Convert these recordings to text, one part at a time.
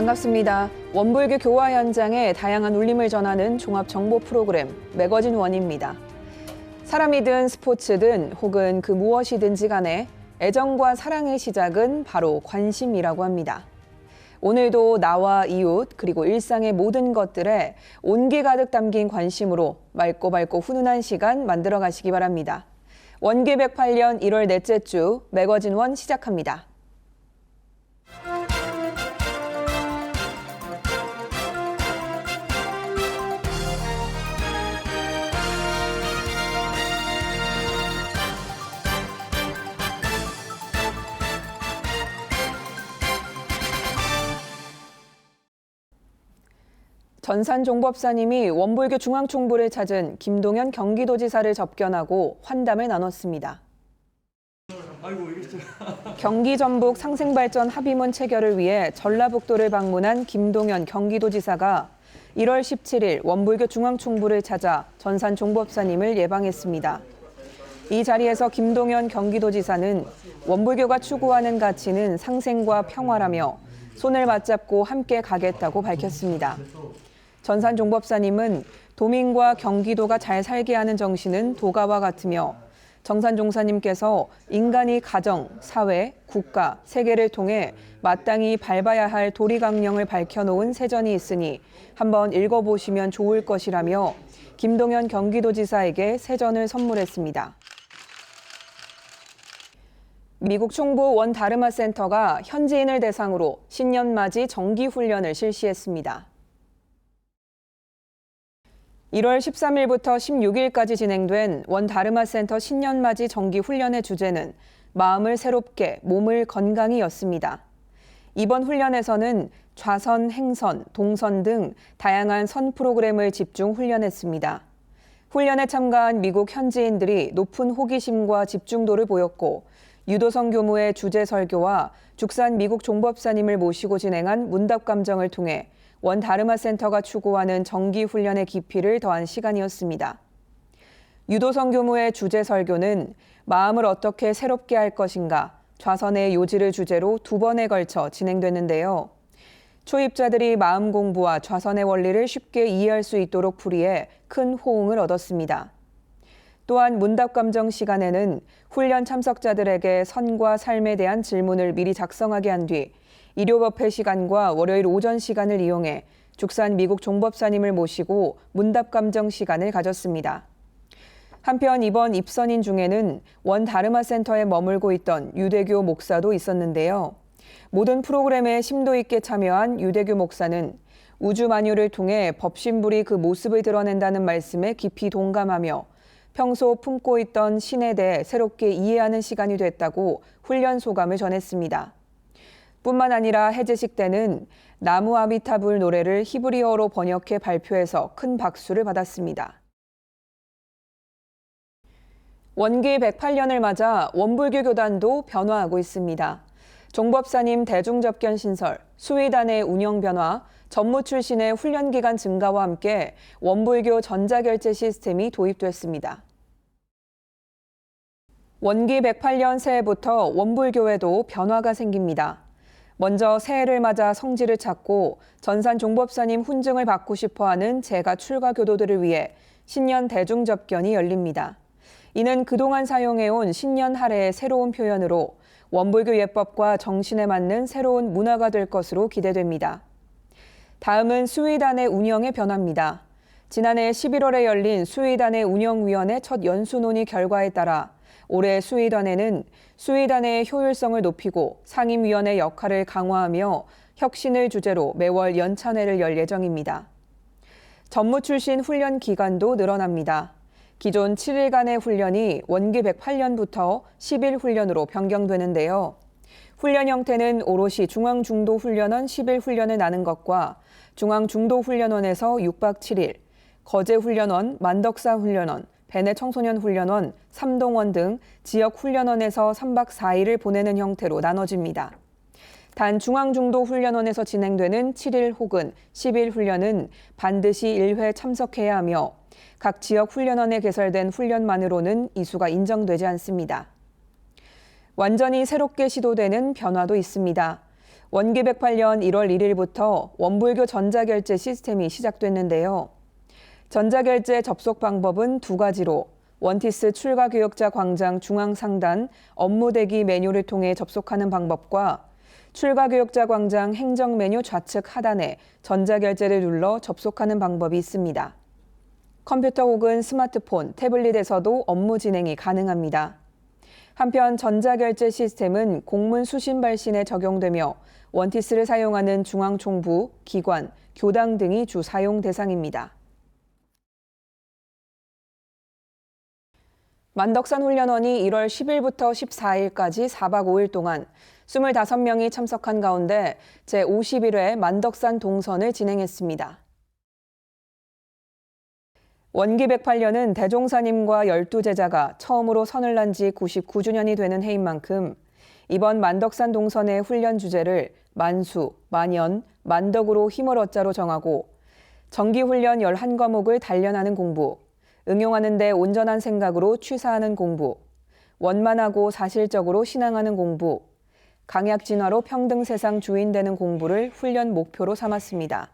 반갑습니다. 원불교 교화 현장의 다양한 울림을 전하는 종합 정보 프로그램 매거진 원입니다. 사람이든 스포츠든 혹은 그 무엇이든지 간에 애정과 사랑의 시작은 바로 관심이라고 합니다. 오늘도 나와 이웃 그리고 일상의 모든 것들에 온기 가득 담긴 관심으로 맑고 훈훈한 시간 만들어 가시기 바랍니다. 원기 108년 1월 넷째 주 매거진 원 시작합니다. 전산 종법사님이 원불교 중앙총부를 찾은 김동연 경기도지사를 접견하고 환담을 나눴습니다. 경기 전북 상생발전 합의문 체결을 위해 전라북도를 방문한 김동연 경기도지사가 1월 17일 원불교 중앙총부를 찾아 전산 종법사님을 예방했습니다. 이 자리에서 김동연 경기도지사는 원불교가 추구하는 가치는 상생과 평화라며 손을 맞잡고 함께 가겠다고 밝혔습니다. 전산 종법사님은 도민과 경기도가 잘 살게 하는 정신은 도가와 같으며 정산 종사님께서 인간이 가정, 사회, 국가, 세계를 통해 마땅히 밟아야 할 도리강령을 밝혀놓은 세전이 있으니 한번 읽어보시면 좋을 것이라며 김동연 경기도지사에게 세전을 선물했습니다. 미국 총부 원 다르마 센터가 현지인을 대상으로 신년맞이 정기훈련을 실시했습니다. 1월 13일부터 16일까지 진행된 원 다르마 센터 신년맞이 정기 훈련의 주제는 마음을 새롭게, 몸을 건강히였습니다. 이번 훈련에서는 좌선, 행선, 동선 등 다양한 선 프로그램을 집중 훈련했습니다. 훈련에 참가한 미국 현지인들이 높은 호기심과 집중도를 보였고 유도성 교무의 주제 설교와 죽산 미국 종법사님을 모시고 진행한 문답 감정을 통해 원 다르마 센터가 추구하는 정기 훈련의 깊이를 더한 시간이었습니다. 유도성 교무의 주제 설교는 마음을 어떻게 새롭게 할 것인가, 좌선의 요지를 주제로 2번에 걸쳐 진행됐는데요. 초입자들이 마음 공부와 좌선의 원리를 쉽게 이해할 수 있도록 풀이해 큰 호응을 얻었습니다. 또한 문답 감정 시간에는 훈련 참석자들에게 선과 삶에 대한 질문을 미리 작성하게 한 뒤 일요법회 시간과 월요일 오전 시간을 이용해 죽산 미국 종법사님을 모시고 문답 감정 시간을 가졌습니다. 한편 이번 입선인 중에는 원 다르마 센터에 머물고 있던 유대교 목사도 있었는데요. 모든 프로그램에 심도 있게 참여한 유대교 목사는 우주 만유를 통해 법신불이 그 모습을 드러낸다는 말씀에 깊이 동감하며 평소 품고 있던 신에 대해 새롭게 이해하는 시간이 됐다고 훈련 소감을 전했습니다. 뿐만 아니라 해제식 때는 나무 아미타불 노래를 히브리어로 번역해 발표해서 큰 박수를 받았습니다. 원기 108년을 맞아 원불교 교단도 변화하고 있습니다. 종법사님 대중접견 신설, 수의단의 운영 변화, 전무 출신의 훈련 기간 증가와 함께 원불교 전자결제 시스템이 도입됐습니다. 원기 108년 새해부터 원불교에도 변화가 생깁니다. 먼저 새해를 맞아 성지를 찾고 전산 종법사님 훈증을 받고 싶어하는 재가 출가 교도들을 위해 신년 대중접견이 열립니다. 이는 그동안 사용해온 신년 할애의 새로운 표현으로 원불교 예법과 정신에 맞는 새로운 문화가 될 것으로 기대됩니다. 다음은 수의단의 운영의 변화입니다. 지난해 11월에 열린 수의단의 운영위원회 첫 연수논의 결과에 따라 올해 수의단에는 수의단의 효율성을 높이고 상임위원회 역할을 강화하며 혁신을 주제로 매월 연찬회를 열 예정입니다. 전무 출신 훈련 기간도 늘어납니다. 기존 7일간의 훈련이 원기 108년부터 10일 훈련으로 변경되는데요. 훈련 형태는 오롯이 중앙중도훈련원 10일 훈련을 나눈 것과 중앙중도훈련원에서 6박 7일, 거제훈련원, 만덕사훈련원, 배내청소년훈련원, 삼동원 등 지역훈련원에서 3박 4일을 보내는 형태로 나눠집니다. 단 중앙중도훈련원에서 진행되는 7일 혹은 10일 훈련은 반드시 1회 참석해야 하며 각 지역 훈련원에 개설된 훈련만으로는 이수가 인정되지 않습니다. 완전히 새롭게 시도되는 변화도 있습니다. 원기 108년 1월 1일부터 원불교 전자결제 시스템이 시작됐는데요. 전자결제 접속 방법은 두 가지로 원티스 출가교역자 광장 중앙상단 업무대기 메뉴를 통해 접속하는 방법과 출가교역자 광장 행정 메뉴 좌측 하단에 전자결제를 눌러 접속하는 방법이 있습니다. 컴퓨터 혹은 스마트폰, 태블릿에서도 업무 진행이 가능합니다. 한편 전자결제 시스템은 공문 수신 발신에 적용되며 원티스를 사용하는 중앙총부, 기관, 교당 등이 주 사용 대상입니다. 만덕산 훈련원이 1월 10일부터 14일까지 4박 5일 동안 25명이 참석한 가운데 제51회 만덕산 동선을 진행했습니다. 원기 108년은 대종사님과 12제자가 처음으로 선을 난 지 99주년이 되는 해인 만큼 이번 만덕산 동선의 훈련 주제를 만수, 만연, 만덕으로 힘을 얻자로 정하고 정기훈련 11과목을 단련하는 공부, 응용하는 데 온전한 생각으로 취사하는 공부, 원만하고 사실적으로 신앙하는 공부, 강약 진화로 평등 세상 주인 되는 공부를 훈련 목표로 삼았습니다.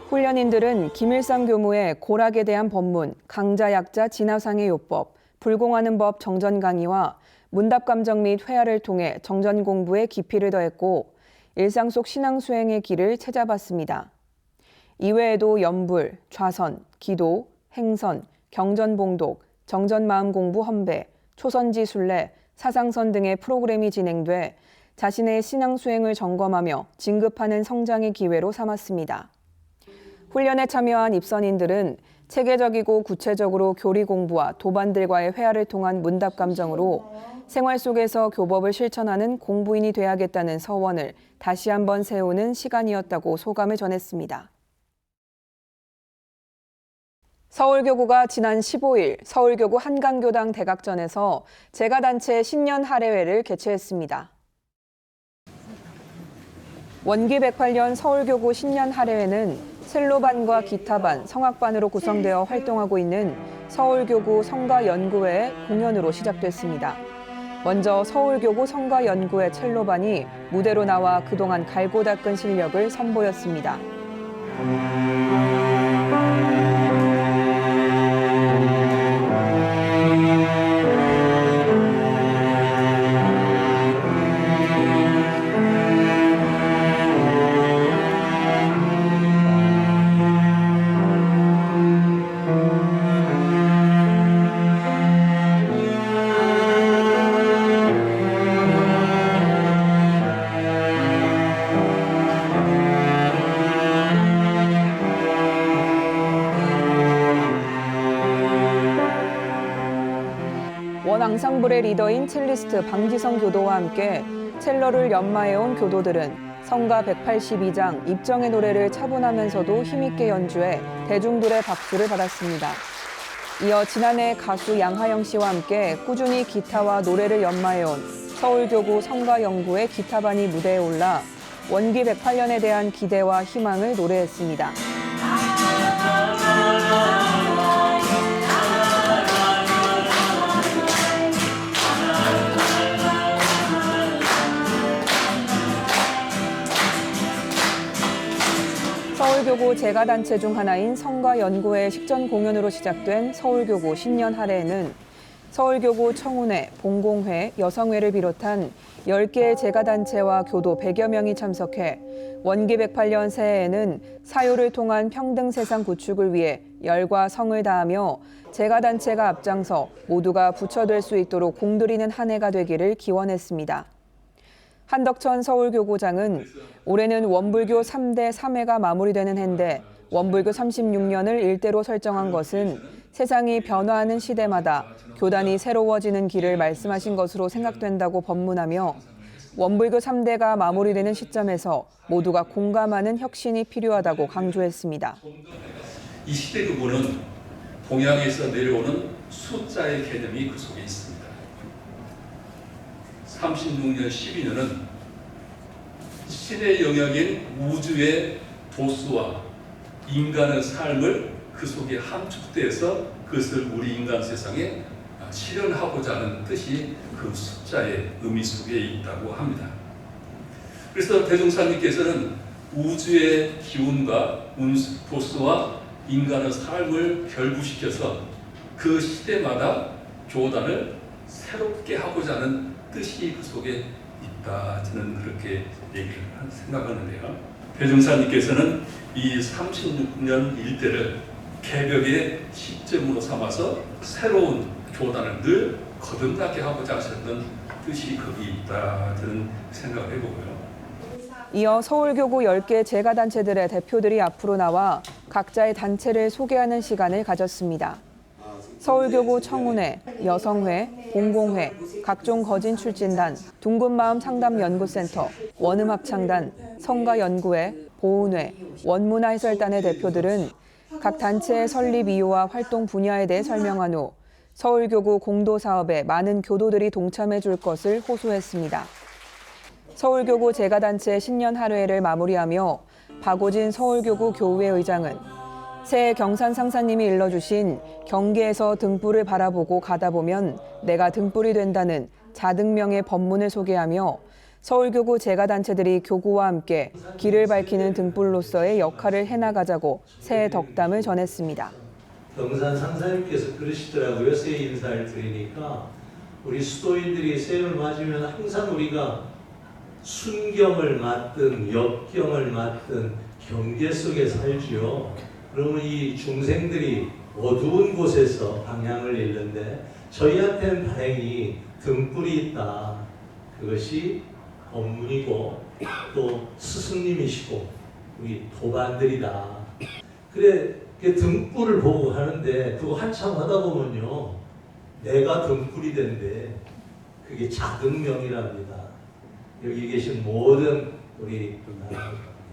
훈련인들은 김일성 교무의 고락에 대한 법문, 강자 약자 진화상의 요법, 불공하는 법 정전 강의와 문답 감정 및 회화를 통해 정전 공부에 깊이를 더했고 일상 속 신앙 수행의 길을 찾아봤습니다. 이외에도 연불, 좌선, 기도, 행선, 경전봉독, 정전마음 공부 헌배, 초선지 순례, 사상선 등의 프로그램이 진행돼 자신의 신앙 수행을 점검하며 진급하는 성장의 기회로 삼았습니다. 훈련에 참여한 입선인들은 체계적이고 구체적으로 교리 공부와 도반들과의 회화를 통한 문답 감정으로 생활 속에서 교법을 실천하는 공부인이 돼야겠다는 서원을 다시 한번 세우는 시간이었다고 소감을 전했습니다. 서울교구가 지난 15일 서울교구 한강교당 대각전에서 제가단체 신년 할애회를 개최했습니다. 원기 108년 서울교구 신년 할애회는 첼로반과 기타반, 성악반으로 구성되어 활동하고 있는 서울교구 성가연구회의 공연으로 시작됐습니다. 먼저 서울교구 성가연구회 첼로반이 무대로 나와 그동안 갈고 닦은 실력을 선보였습니다. 원 앙상블의 리더인 첼리스트 방지성 교도와 함께 첼로를 연마해온 교도들은 성가 182장 입정의 노래를 차분하면서도 힘있게 연주해 대중들의 박수를 받았습니다. 이어 지난해 가수 양하영 씨와 함께 꾸준히 기타와 노래를 연마해온 서울교구 성가연구회 기타반이 무대에 올라 원기 108년에 대한 기대와 희망을 노래했습니다. 서울교구 제가단체 중 하나인 성가연구회 식전 공연으로 시작된 서울교구 신년 할애회는 서울교구 청운회, 봉공회, 여성회를 비롯한 10개의 제가단체와 교도 100여 명이 참석해 원기 108년 새해에는 사유를 통한 평등 세상 구축을 위해 열과 성을 다하며 제가단체가 앞장서 모두가 부처될 수 있도록 공들이는 한 해가 되기를 기원했습니다. 한덕천 서울교구장은 올해는 원불교 3대 3회가 마무리되는 해인데 원불교 36년을 일대로 설정한 것은 세상이 변화하는 시대마다 교단이 새로워지는 길을 말씀하신 것으로 생각된다고 법문하며 원불교 3대가 마무리되는 시점에서 모두가 공감하는 혁신이 필요하다고 강조했습니다. 이 시대교구는 동양에서 내려오는 숫자의 개념이 그 속에 있습니다. 36년, 12년은 신의 영역인 우주의 도수와 인간의 삶을 그 속에 함축돼서 그것을 우리 인간 세상에 실현하고자 하는 뜻이 그 숫자의 의미 속에 있다고 합니다. 그래서 대종사님께서는 우주의 기운과 도수와 인간의 삶을 결부시켜서 그 시대마다 교단을 새롭게 하고자 하는 뜻이 그 속에 있다. 저는 그렇게 생각하는데요. 대종사님께서는 이 36년 일대를 개벽의 시점으로 삼아서 새로운 교단을 늘 거듭나게 하고자 하셨던 뜻이 거기 있다. 저는 생각을 해보고요. 이어 서울교구 10개 재가단체들의 대표들이 앞으로 나와 각자의 단체를 소개하는 시간을 가졌습니다. 서울교구 청운회, 여성회, 공공회, 각종 거진 출진단, 둥근마음 상담연구센터, 원음합창단, 성가연구회, 보훈회, 원문화해설단의 대표들은 각 단체의 설립 이유와 활동 분야에 대해 설명한 후 서울교구 공도사업에 많은 교도들이 동참해 줄 것을 호소했습니다. 서울교구 재가단체 신년 할애를 마무리하며 박오진 서울교구 교우회 의장은 새해 경산상사님이 일러주신 경계에서 등불을 바라보고 가다 보면 내가 등불이 된다는 자등명의 법문을 소개하며 서울교구 재가단체들이 교구와 함께 길을 밝히는 등불로서의 역할을 해나가자고 새해 덕담을 전했습니다. 경산상사님께서 그러시더라고요. 새해 인사를 드리니까 우리 수도인들이 새해를 맞으면 항상 우리가 순경을 맞든 역경을 맞든 경계 속에 살지요. 그러면 이 중생들이 어두운 곳에서 방향을 잃는데 저희한테는 다행히 등불이 있다. 그것이 법문이고 또 스승님이시고 우리 도반들이다. 그래 그 등불을 보고 하는데 그거 한참 하다 보면요. 내가 등불이 된대. 그게 자등명이랍니다. 여기 계신 모든 우리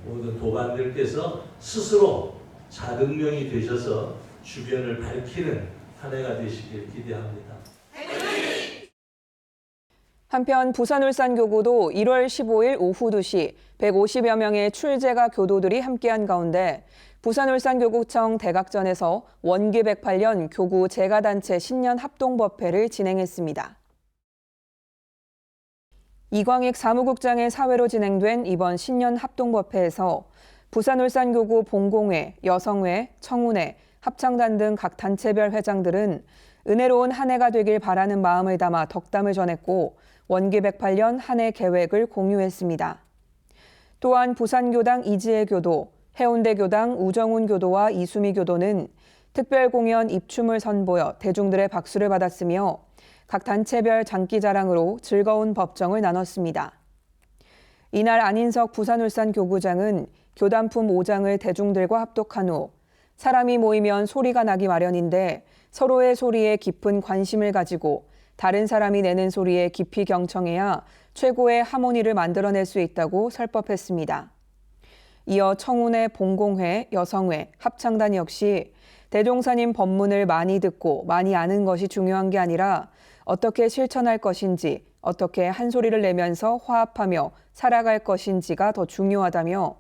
모든 도반들께서 스스로 자등명이 되셔서 주변을 밝히는 한 해가 되시길 기대합니다. 한편 부산 울산교구도 1월 15일 오후 2시 150여 명의 출제가 교도들이 함께한 가운데 부산 울산교구청 대각전에서 원기 108년 교구 재가단체 신년 합동법회를 진행했습니다. 이광익 사무국장의 사회로 진행된 이번 신년 합동법회에서 부산 울산교구 본공회, 여성회, 청운회, 합창단 등 각 단체별 회장들은 은혜로운 한 해가 되길 바라는 마음을 담아 덕담을 전했고 원기 108년 한 해 계획을 공유했습니다. 또한 부산교당 이지혜 교도, 해운대교당 우정훈 교도와 이수미 교도는 특별 공연 입춤을 선보여 대중들의 박수를 받았으며 각 단체별 장기자랑으로 즐거운 법정을 나눴습니다. 이날 안인석 부산울산교구장은 교단품 5장을 대중들과 합독한 후 사람이 모이면 소리가 나기 마련인데 서로의 소리에 깊은 관심을 가지고 다른 사람이 내는 소리에 깊이 경청해야 최고의 하모니를 만들어낼 수 있다고 설법했습니다. 이어 청운회, 본공회, 여성회, 합창단 역시 대종사님 법문을 많이 듣고 많이 아는 것이 중요한 게 아니라 어떻게 실천할 것인지, 어떻게 한 소리를 내면서 화합하며 살아갈 것인지가 더 중요하다며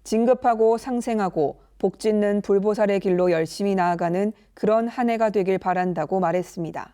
진급하고 상생하고 복짓는 불보살의 길로 열심히 나아가는 그런 한 해가 되길 바란다고 말했습니다.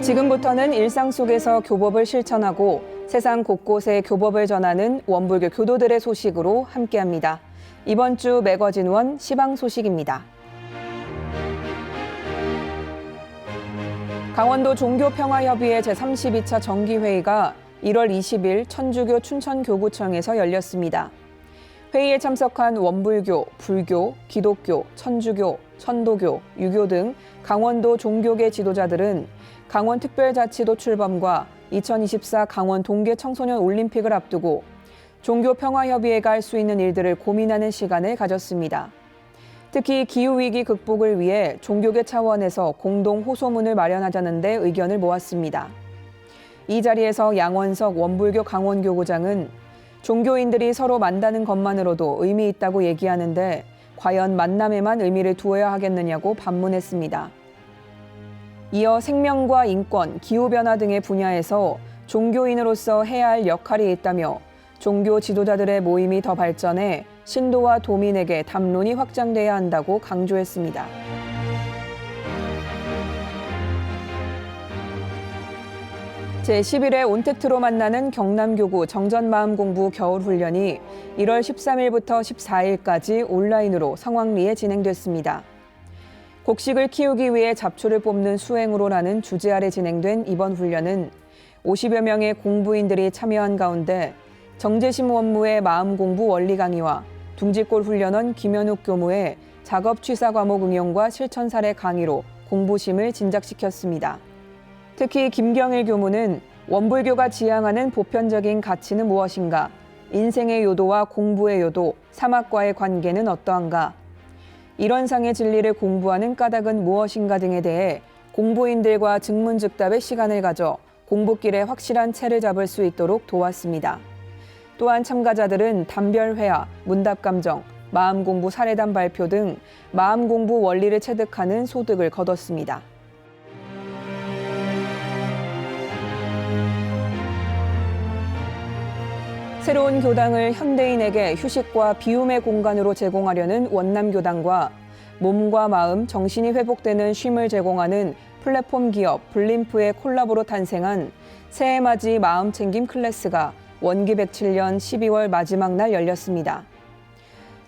지금부터는 일상 속에서 교법을 실천하고 세상 곳곳에 교법을 전하는 원불교 교도들의 소식으로 함께합니다. 이번 주 매거진원 시방 소식입니다. 강원도 종교평화협의회 제32차 정기회의가 1월 20일 천주교 춘천교구청에서 열렸습니다. 회의에 참석한 원불교, 불교, 기독교, 천주교, 천도교, 유교 등 강원도 종교계 지도자들은 강원특별자치도 출범과 2024 강원 동계 청소년 올림픽을 앞두고 종교평화협의회가 할 수 있는 일들을 고민하는 시간을 가졌습니다. 특히 기후위기 극복을 위해 종교계 차원에서 공동 호소문을 마련하자는 데 의견을 모았습니다. 이 자리에서 양원석 원불교 강원교구장은 종교인들이 서로 만나는 것만으로도 의미 있다고 얘기하는데 과연 만남에만 의미를 두어야 하겠느냐고 반문했습니다. 이어 생명과 인권, 기후변화 등의 분야에서 종교인으로서 해야 할 역할이 있다며 종교 지도자들의 모임이 더 발전해 신도와 도민에게 담론이 확장돼야 한다고 강조했습니다. 제11회 온택트로 만나는 경남교구 정전마음공부 겨울훈련이 1월 13일부터 14일까지 온라인으로 성황리에 진행됐습니다. 곡식을 키우기 위해 잡초를 뽑는 수행으로라는 주제 아래 진행된 이번 훈련은 50여 명의 공부인들이 참여한 가운데 정재심 원무의 마음공부 원리 강의와 둥지골 훈련원 김현욱 교무의 작업 취사 과목 응용과 실천 사례 강의로 공부심을 진작시켰습니다. 특히 김경일 교무는 원불교가 지향하는 보편적인 가치는 무엇인가, 인생의 요도와 공부의 요도, 사막과의 관계는 어떠한가, 일원상의 진리를 공부하는 까닭은 무엇인가 등에 대해 공부인들과 즉문즉답의 시간을 가져 공부길에 확실한 채를 잡을 수 있도록 도왔습니다. 또한 참가자들은 단별회화, 문답감정, 마음공부 사례담 발표 등 마음공부 원리를 체득하는 소득을 거뒀습니다. 새로운 교당을 현대인에게 휴식과 비움의 공간으로 제공하려는 원남교당과 몸과 마음, 정신이 회복되는 쉼을 제공하는 플랫폼 기업 블림프의 콜라보로 탄생한 새해맞이 마음챙김 클래스가 원기 107년 12월 마지막 날 열렸습니다.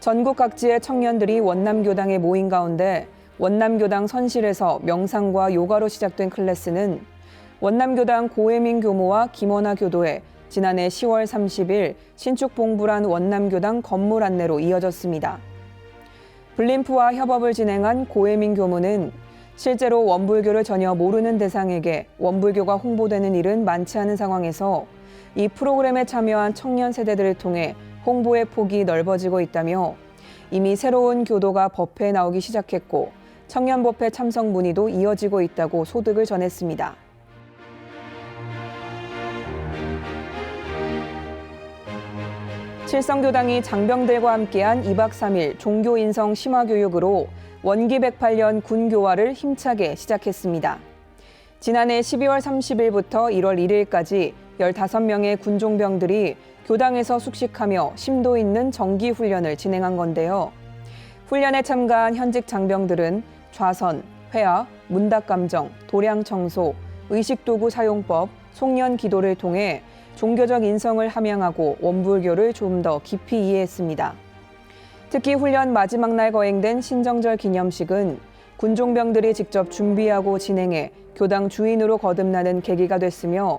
전국 각지의 청년들이 원남교당에 모인 가운데 원남교당 선실에서 명상과 요가로 시작된 클래스는 원남교당 고혜민 교무와 김원아 교도의 지난해 10월 30일 신축 봉불한 원남교당 건물 안내로 이어졌습니다. 블림프와 협업을 진행한 고혜민 교무는 실제로 원불교를 전혀 모르는 대상에게 원불교가 홍보되는 일은 많지 않은 상황에서 이 프로그램에 참여한 청년 세대들을 통해 홍보의 폭이 넓어지고 있다며 이미 새로운 교도가 법회에 나오기 시작했고 청년법회 참석 문의도 이어지고 있다고 소득을 전했습니다. 칠성교당이 장병들과 함께한 2박 3일 종교인성 심화교육으로 원기 108년 군교화를 힘차게 시작했습니다. 지난해 12월 30일부터 1월 1일까지 15명의 군종병들이 교당에서 숙식하며 심도 있는 정기 훈련을 진행한 건데요. 훈련에 참가한 현직 장병들은 좌선, 회화, 문답감정, 도량청소, 의식도구 사용법, 송년 기도를 통해 종교적 인성을 함양하고 원불교를 좀 더 깊이 이해했습니다. 특히 훈련 마지막 날 거행된 신정절 기념식은 군종병들이 직접 준비하고 진행해 교당 주인으로 거듭나는 계기가 됐으며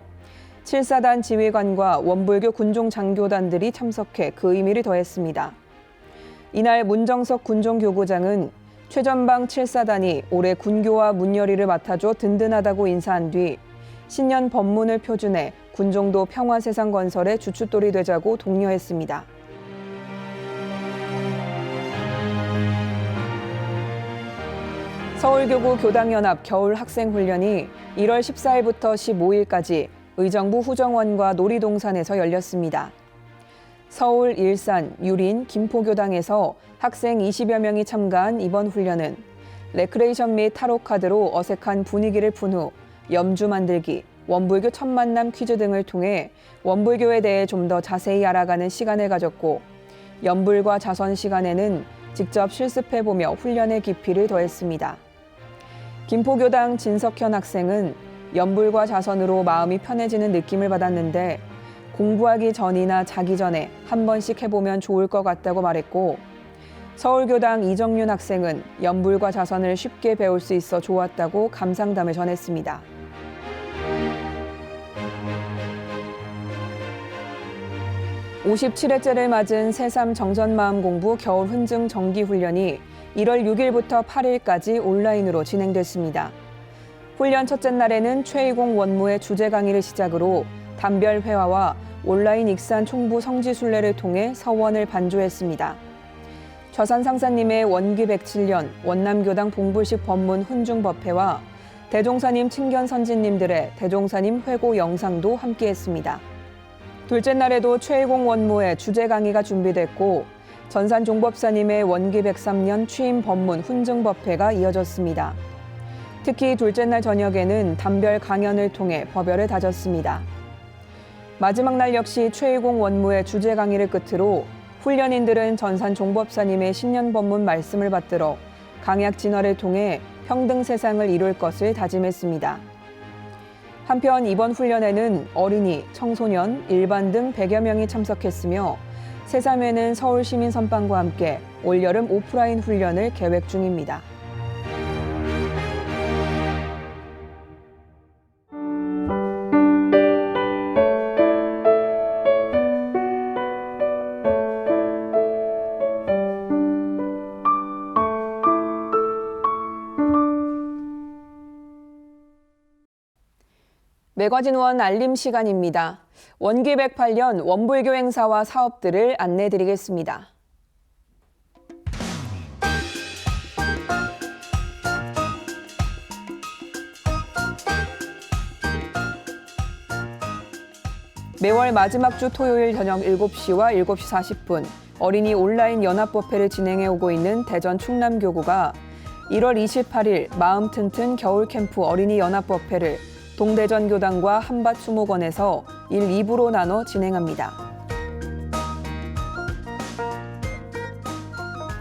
7사단 지휘관과 원불교 군종 장교단들이 참석해 그 의미를 더했습니다. 이날 문정석 군종교구장은 최전방 7사단이 올해 군교와 문열이를 맡아줘 든든하다고 인사한 뒤 신년 법문을 표준해 군종도 평화세상 건설의 주춧돌이 되자고 독려했습니다. 서울교구 교당연합 겨울학생훈련이 1월 14일부터 15일까지 의정부 후정원과 놀이동산에서 열렸습니다. 서울, 일산, 유린, 김포교당에서 학생 20여 명이 참가한 이번 훈련은 레크레이션 및 타로카드로 어색한 분위기를 푼 후 염주 만들기, 원불교 첫 만남 퀴즈 등을 통해 원불교에 대해 좀 더 자세히 알아가는 시간을 가졌고 연불과 자선 시간에는 직접 실습해보며 훈련의 깊이를 더했습니다. 김포교당 진석현 학생은 연불과 자선으로 마음이 편해지는 느낌을 받았는데 공부하기 전이나 자기 전에 한 번씩 해보면 좋을 것 같다고 말했고 서울교당 이정윤 학생은 연불과 자선을 쉽게 배울 수 있어 좋았다고 감상담을 전했습니다. (57회째를) 맞은 새삼 정전마음공부 겨울 훈증 정기훈련이 1월 6일부터 8일까지 온라인으로 진행됐습니다. 훈련 첫째 날에는 최희공 원무의 주제 강의를 시작으로 단별 회화와 온라인 익산 총부 성지순례를 통해 서원을 반조했습니다. 좌산 상사님의 원기 107년 원남교당 봉불식 법문 훈중법회와 대종사님 친견 선진님들의 대종사님 회고 영상도 함께했습니다. 둘째 날에도 최희공 원무의 주제 강의가 준비됐고 전산 종법사님의 원기 103년 취임 법문 훈증 법회가 이어졌습니다. 특히 둘째 날 저녁에는 단별 강연을 통해 법열을 다졌습니다. 마지막 날 역시 최일공 원무의 주제 강의를 끝으로 훈련인들은 전산 종법사님의 신년 법문 말씀을 받들어 강약 진화를 통해 평등 세상을 이룰 것을 다짐했습니다. 한편 이번 훈련에는 어린이, 청소년, 일반 등 100여 명이 참석했으며 새3회는 서울시민선방과 함께 올여름 오프라인 훈련을 계획 중입니다. 매거진원 알림 시간입니다. 원기 108년 원불교 행사와 사업들을 안내드리겠습니다. 매월 마지막 주 토요일 저녁 7시와 7시 40분 어린이 온라인 연합법회를 진행해 오고 있는 대전 충남교구가 1월 28일 마음 튼튼 겨울 캠프 어린이 연합법회를 동대전 교당과 한밭 수목원에서 1, 2부로 나눠 진행합니다.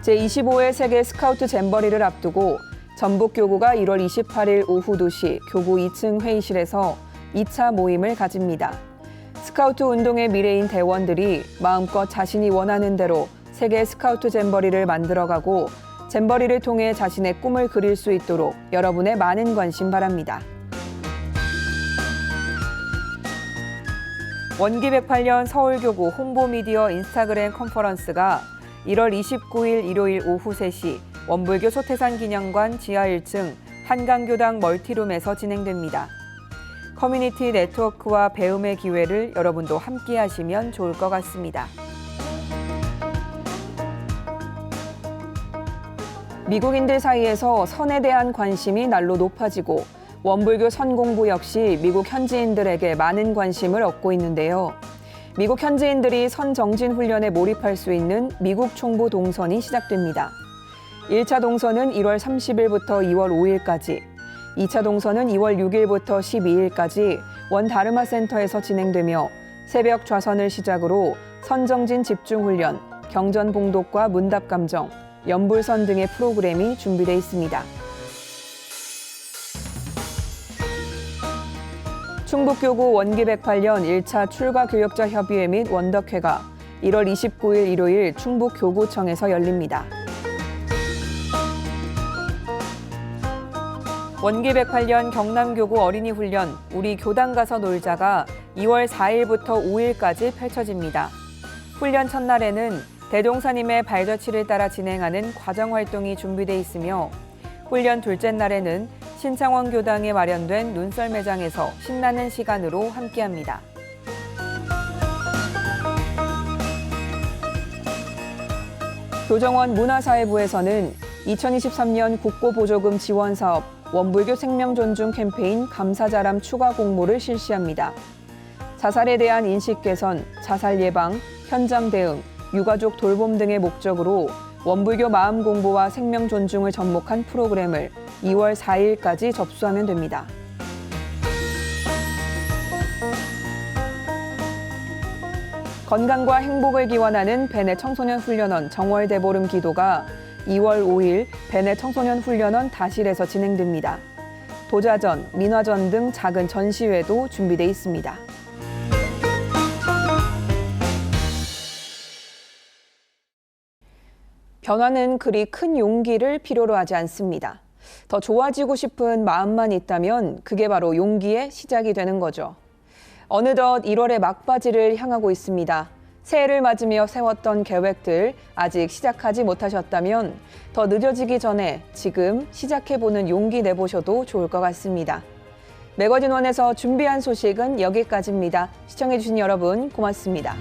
제25회 세계 스카우트 잼버리를 앞두고 전북교구가 1월 28일 오후 2시 교구 2층 회의실에서 2차 모임을 가집니다. 스카우트 운동의 미래인 대원들이 마음껏 자신이 원하는 대로 세계 스카우트 잼버리를 만들어가고 잼버리를 통해 자신의 꿈을 그릴 수 있도록 여러분의 많은 관심 바랍니다. 원기 108년 서울교구 홍보미디어 인스타그램 컨퍼런스가 1월 29일 일요일 오후 3시 원불교 소태산 기념관 지하 1층 한강교당 멀티룸에서 진행됩니다. 커뮤니티 네트워크와 배움의 기회를 여러분도 함께 하시면 좋을 것 같습니다. 미국인들 사이에서 선에 대한 관심이 날로 높아지고 원불교 선 공부 역시 미국 현지인들에게 많은 관심을 얻고 있는데요. 미국 현지인들이 선 정진 훈련에 몰입할 수 있는 미국 총부 동선이 시작됩니다. 1차 동선은 1월 30일부터 2월 5일까지, 2차 동선은 2월 6일부터 12일까지 원 다르마 센터에서 진행되며 새벽 좌선을 시작으로 선정진 집중훈련, 경전 봉독과 문답 감정, 연불선 등의 프로그램이 준비되어 있습니다. 충북교구 원기 108년 1차 출가교역자 협의회 및 원덕회가 1월 29일 일요일 충북교구청에서 열립니다. 원기 108년 경남교구 어린이훈련 우리 교당 가서 놀자가 2월 4일부터 5일까지 펼쳐집니다. 훈련 첫날에는 대동사님의 발자취를 따라 진행하는 과정활동이 준비되어 있으며 훈련 둘째 날에는 신창원 교당에 마련된 눈썰 매장에서 신나는 시간으로 함께합니다. 교정원 문화사회부에서는 2023년 국고보조금 지원사업 원불교 생명존중 캠페인 감사자람 추가 공모를 실시합니다. 자살에 대한 인식 개선, 자살 예방, 현장 대응, 유가족 돌봄 등의 목적으로 원불교 마음 공부와 생명 존중을 접목한 프로그램을 2월 4일까지 접수하면 됩니다. 건강과 행복을 기원하는 베네 청소년 훈련원 정월대보름 기도가 2월 5일 베네 청소년 훈련원 다실에서 진행됩니다. 도자전, 민화전 등 작은 전시회도 준비되어 있습니다. 변화는 그리 큰 용기를 필요로 하지 않습니다. 더 좋아지고 싶은 마음만 있다면 그게 바로 용기의 시작이 되는 거죠. 어느덧 1월의 막바지를 향하고 있습니다. 새해를 맞으며 세웠던 계획들 아직 시작하지 못하셨다면 더 늦어지기 전에 지금 시작해보는 용기 내보셔도 좋을 것 같습니다. 매거진원에서 준비한 소식은 여기까지입니다. 시청해주신 여러분 고맙습니다.